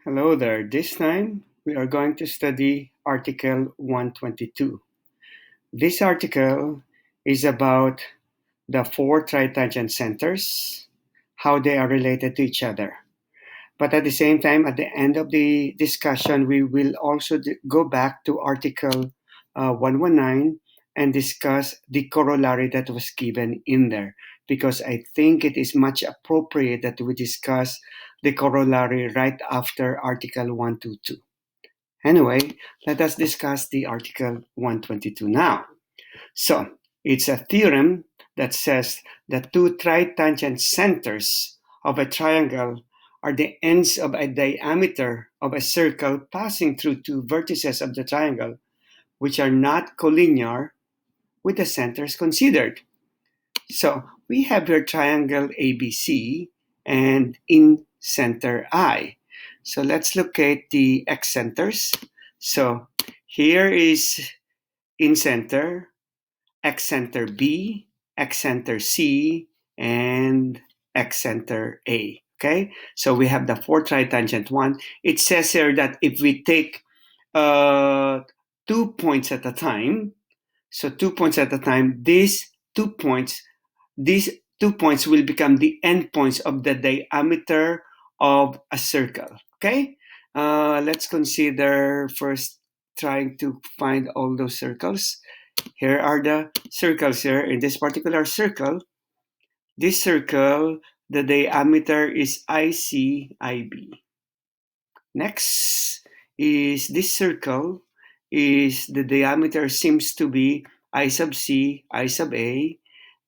Hello there. This time we are going to study Article 122. This article is about the four tritangent centers, how they are related to each other. But at the same time, at the end of the discussion, we will also go back to Article 119 and discuss the corollary that was given in there, because I think it is much appropriate that we discuss the corollary right after Article 122. Anyway, let us discuss the Article 122 now. So, it's a theorem that says that two tritangent centers of a triangle are the ends of a diameter of a circle passing through two vertices of the triangle, which are not collinear with the centers considered. So, we have here triangle ABC and in center I. So, let's locate the X centers. So, here is in center, X center B, X center C, and X center A. Okay, so we have the four tritangent one. It says here that if we take 2 points at a time, so 2 points at a time, these 2 points will become the endpoints of the diameter of a circle. Okay, let's consider first trying to find all those circles. Here are the circles here. In this particular circle, this circle, the diameter is IB. Next is this circle, is the diameter seems to be I sub C, I sub A,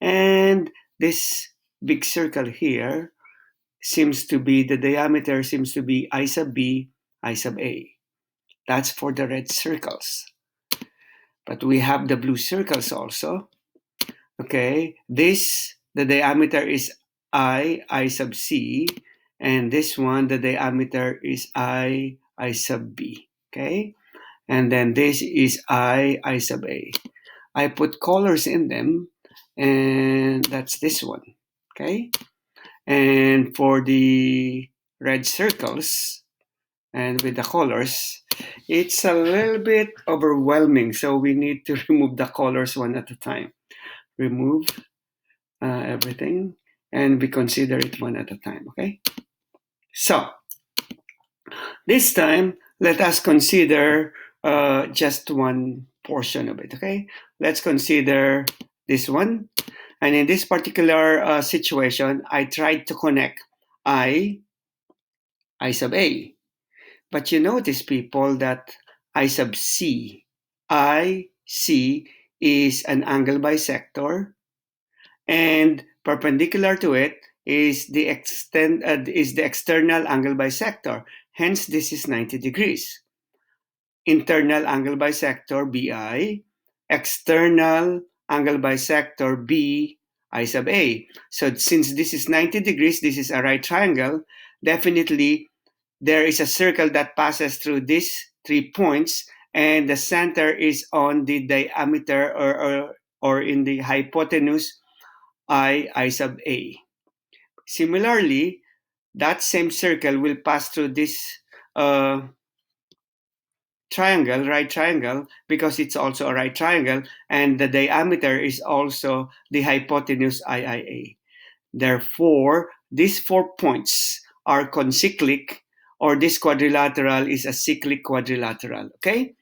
and this big circle here seems to be, the diameter seems to be I sub B, I sub A. That's for the red circles. But we have the blue circles also. Okay, the diameter is I sub C, and this one, the diameter is I sub B. Okay, and then this is I sub A. I put colors in them, and that's this one. Okay, and for the red circles and with the colors, it's a little bit overwhelming, so we need to remove the colors one at a time. Remove everything, and we consider it one at a time. Okay, so this time let us consider just one portion of it. Okay, let's consider this one, and in this particular situation, I tried to connect I sub A, but you notice, people, that I sub C, IC is an angle bisector, and perpendicular to it is the external angle bisector. Hence, this is 90 degrees. Internal angle bisector BI, external angle bisector B I sub A. So since this is 90 degrees, this is a right triangle, definitely there is a circle that passes through these 3 points, and the center is on the diameter or in the hypotenuse I sub A. Similarly, that same circle will pass through this triangle, right triangle, because it's also a right triangle, and the diameter is also the hypotenuse IIA. Therefore, these 4 points are concyclic, or this quadrilateral is a cyclic quadrilateral, okay?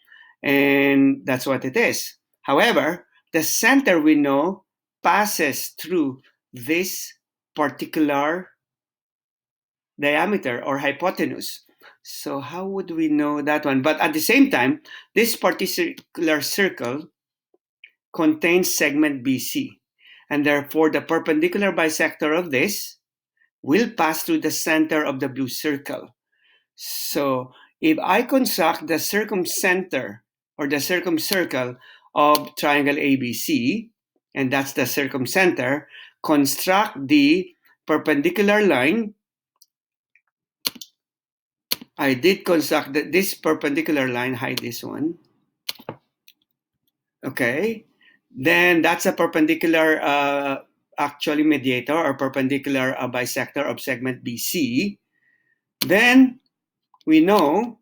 And that's what it is. However, the center, we know, passes through this particular diameter or hypotenuse. So how would we know that one? But at the same time, this particular circle contains segment BC, and therefore the perpendicular bisector of this will pass through the center of the blue circle. So if I construct the circumcenter or the circumcircle of triangle ABC, and that's the circumcenter, construct the perpendicular line. I did construct this perpendicular line, hide this one. Okay, then that's a perpendicular actually mediator or perpendicular bisector of segment BC. Then we know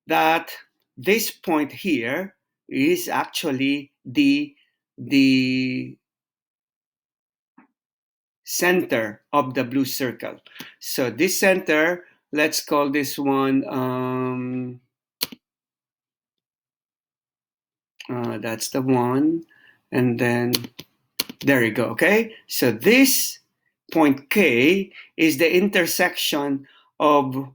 that this point here is actually the center of the blue circle. So this center, let's call this one, that's the one, and then there you go, okay? So this point K is the intersection of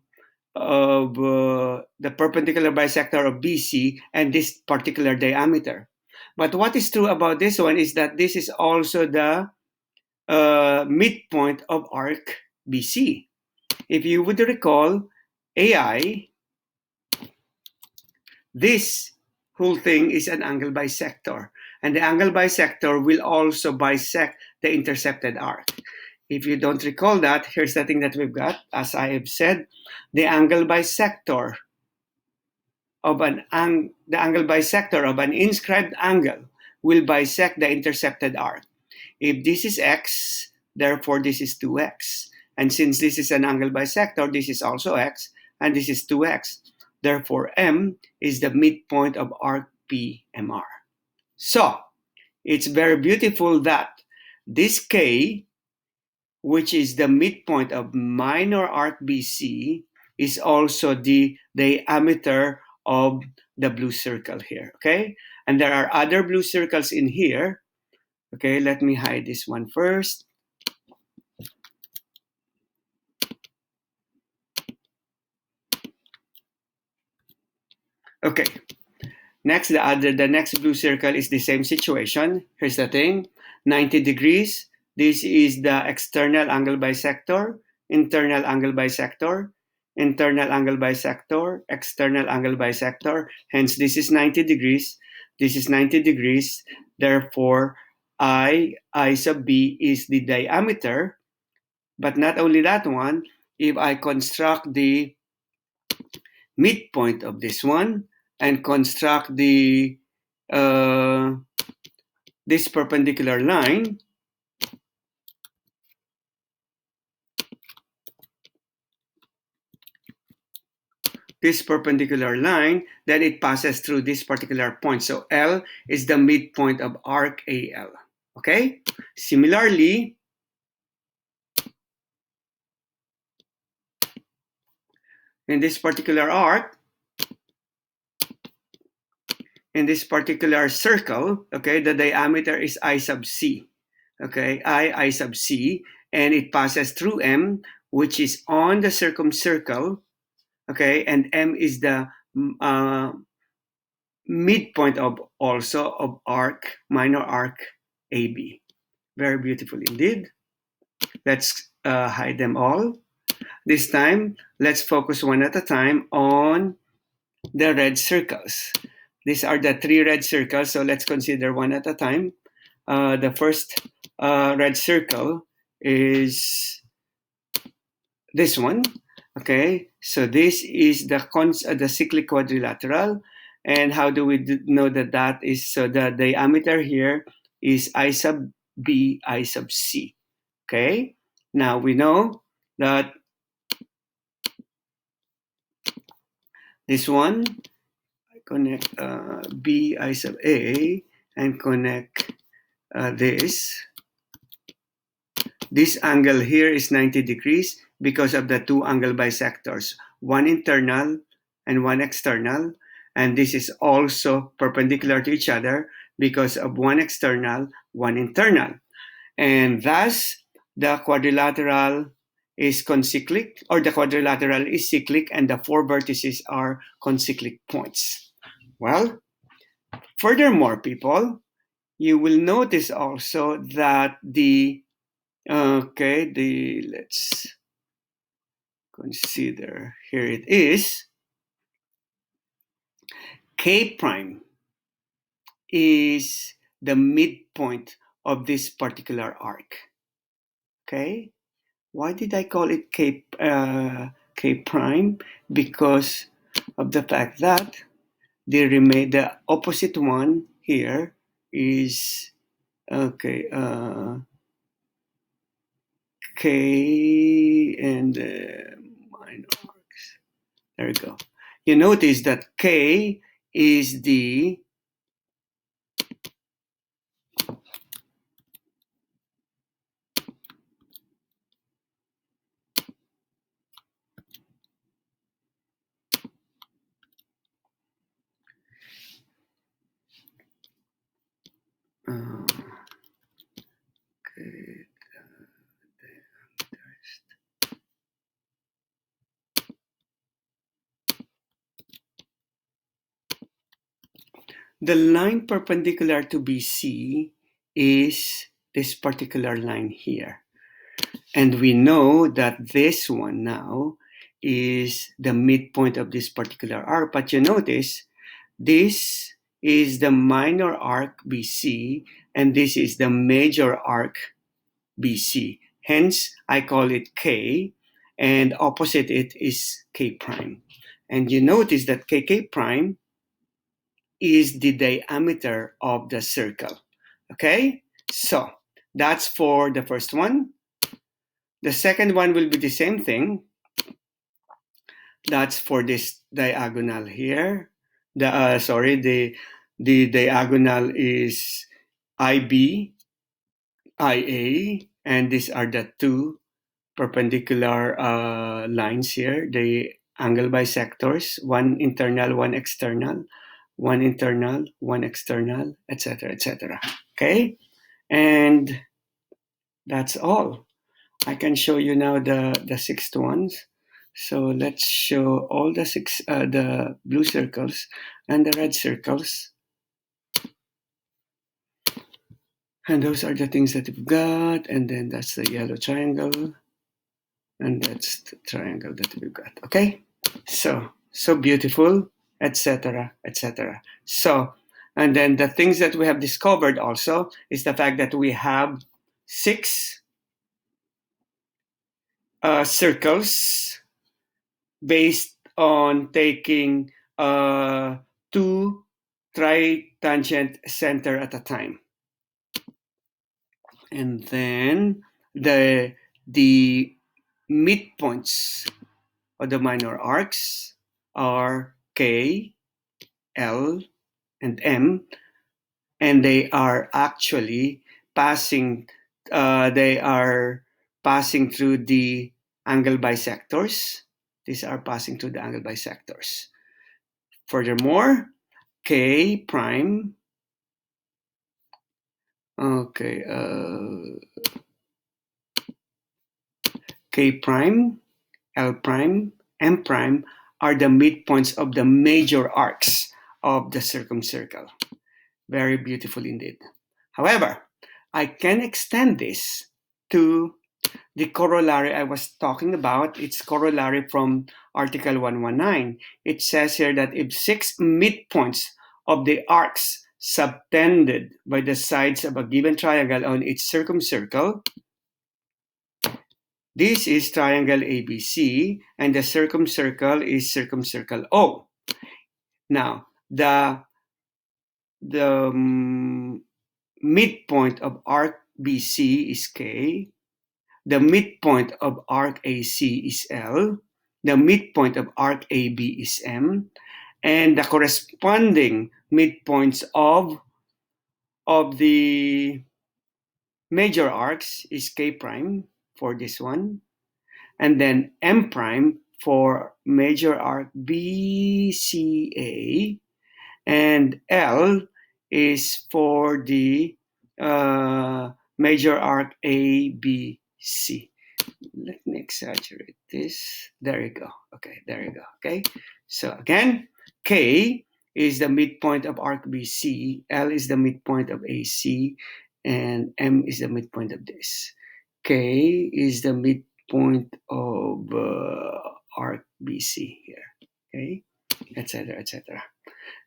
the perpendicular bisector of BC and this particular diameter. But what is true about this one is that this is also the midpoint of arc BC. If you would recall, AI, this whole thing is an angle bisector. And the angle bisector will also bisect the intercepted arc. If you don't recall that, here's the thing that we've got. As I have said, the angle bisector of an inscribed angle will bisect the intercepted arc. If this is x, therefore this is 2x. And since this is an angle bisector, this is also x, and this is 2x. Therefore, M is the midpoint of arc PMR. So, it's very beautiful that this K, which is the midpoint of minor arc BC, is also the diameter of the blue circle here, okay? And there are other blue circles in here. Okay, let me hide this one first. Okay, next, the next blue circle is the same situation. Here's the thing, 90 degrees. This is the external angle bisector, internal angle bisector, internal angle bisector, external angle bisector. Hence, this is 90 degrees. This is 90 degrees. Therefore, I sub B is the diameter. But not only that one, if I construct the midpoint of this one and construct the this perpendicular line, then it passes through this particular point. So L is the midpoint of arc AL. Okay? Similarly, in this particular arc, in this particular circle, okay, the diameter is I sub C. Okay, I sub C, and it passes through M, which is on the circumcircle, okay, and M is the midpoint of also of arc, minor arc AB. Very beautiful indeed. Let's hide them all. This time, let's focus one at a time on the red circles. These are the 3 red circles, so let's consider one at a time. The first red circle is this one. Okay, so this is the cyclic quadrilateral. And how do we know that that is? So the diameter here is I sub B, I sub C. Okay, now we know that this one, I connect B, I sub A, and connect this. This angle here is 90 degrees because of the 2 angle bisectors, one internal and one external. And this is also perpendicular to each other because of one external, one internal. And thus, the quadrilateral is concyclic, or the quadrilateral is cyclic, and the 4 vertices are concyclic points. Well, furthermore, people, you will notice also that let's consider, here it is, K prime is the midpoint of this particular arc. Okay, why did I call it K prime? Because of the fact that the opposite one here is K and minor arcs. There we go. You notice that K is the line perpendicular to BC is this particular line here. And we know that this one now is the midpoint of this particular arc. But you notice this is the minor arc BC, and this is the major arc BC. Hence, I call it K, and opposite it is K prime. And you notice that KK prime is the diameter of the circle. Okay? So, that's for the first one. The second one will be the same thing. That's for this diagonal here. The diagonal is IB, IA, and these are the two perpendicular lines here, the angle bisectors, one internal, one external, one internal, one external, etc., etc. Okay, and that's all. I can show you now the sixth ones. So let's show all the the blue circles and the red circles. And those are the things that we've got. And then that's the yellow triangle. And that's the triangle that we've got. Okay? So beautiful, etc., etc. So, and then the things that we have discovered also is the fact that we have 6 circles based on taking 2 tritangent center at a time. And then the midpoints of the minor arcs are K, L, and M, and they are actually passing through the angle bisectors. These are passing through the angle bisectors. Furthermore, K prime, K prime, L prime, M prime are the midpoints of the major arcs of the circumcircle. Very beautiful indeed. However, I can extend this to the corollary I was talking about. It's corollary from Article 119. It says here that if 6 midpoints of the arcs subtended by the sides of a given triangle on its circumcircle, this is triangle ABC, and the circumcircle is circumcircle O. Now, the midpoint of arc BC is K, the midpoint of arc AC is L, the midpoint of arc AB is M, and the corresponding midpoints of the major arcs is K prime for this one, and then M prime for major arc BCA, and L is for the major arc ABC. Let me exaggerate this. There you go. Okay, there you go. Okay, so again, K is the midpoint of arc BC, L is the midpoint of AC, and M is the midpoint of this. K is the midpoint of arc BC here. Okay, etc., etc.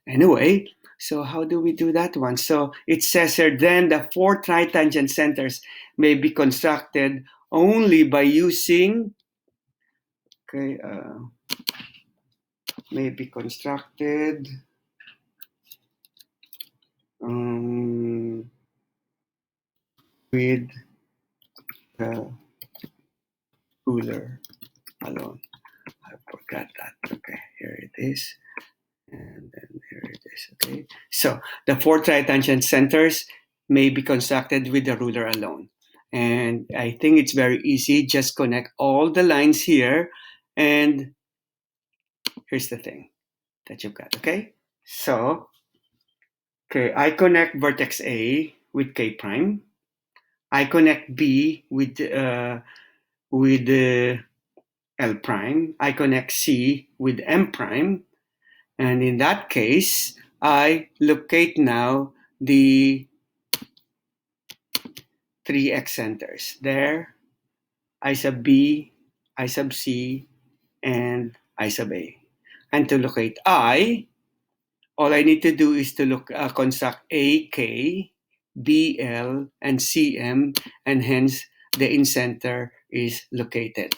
Anyway, so how do we do that one? So it says here, then the 4 tritangent centers may be constructed only by using, may be constructed with the ruler alone. got that. Okay, here it is. And then here it is. Okay. So the four tritangent centers may be constructed with the ruler alone. And I think it's very easy. Just connect all the lines here. And here's the thing that you've got. Okay. So, okay, I connect vertex A with K prime. I connect B with L prime. I connect C with M prime. And in that case, I locate now the three X centers. There, I sub B, I sub C, and I sub A. And to locate I, all I need to do is to construct AK, BL, and CM, and hence the in-center is located.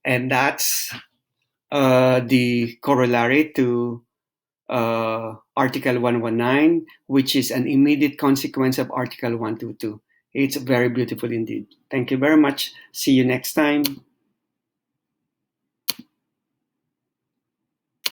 And that's the corollary to Article 119, which is an immediate consequence of Article 122. It's very beautiful indeed. Thank you very much. See you next time.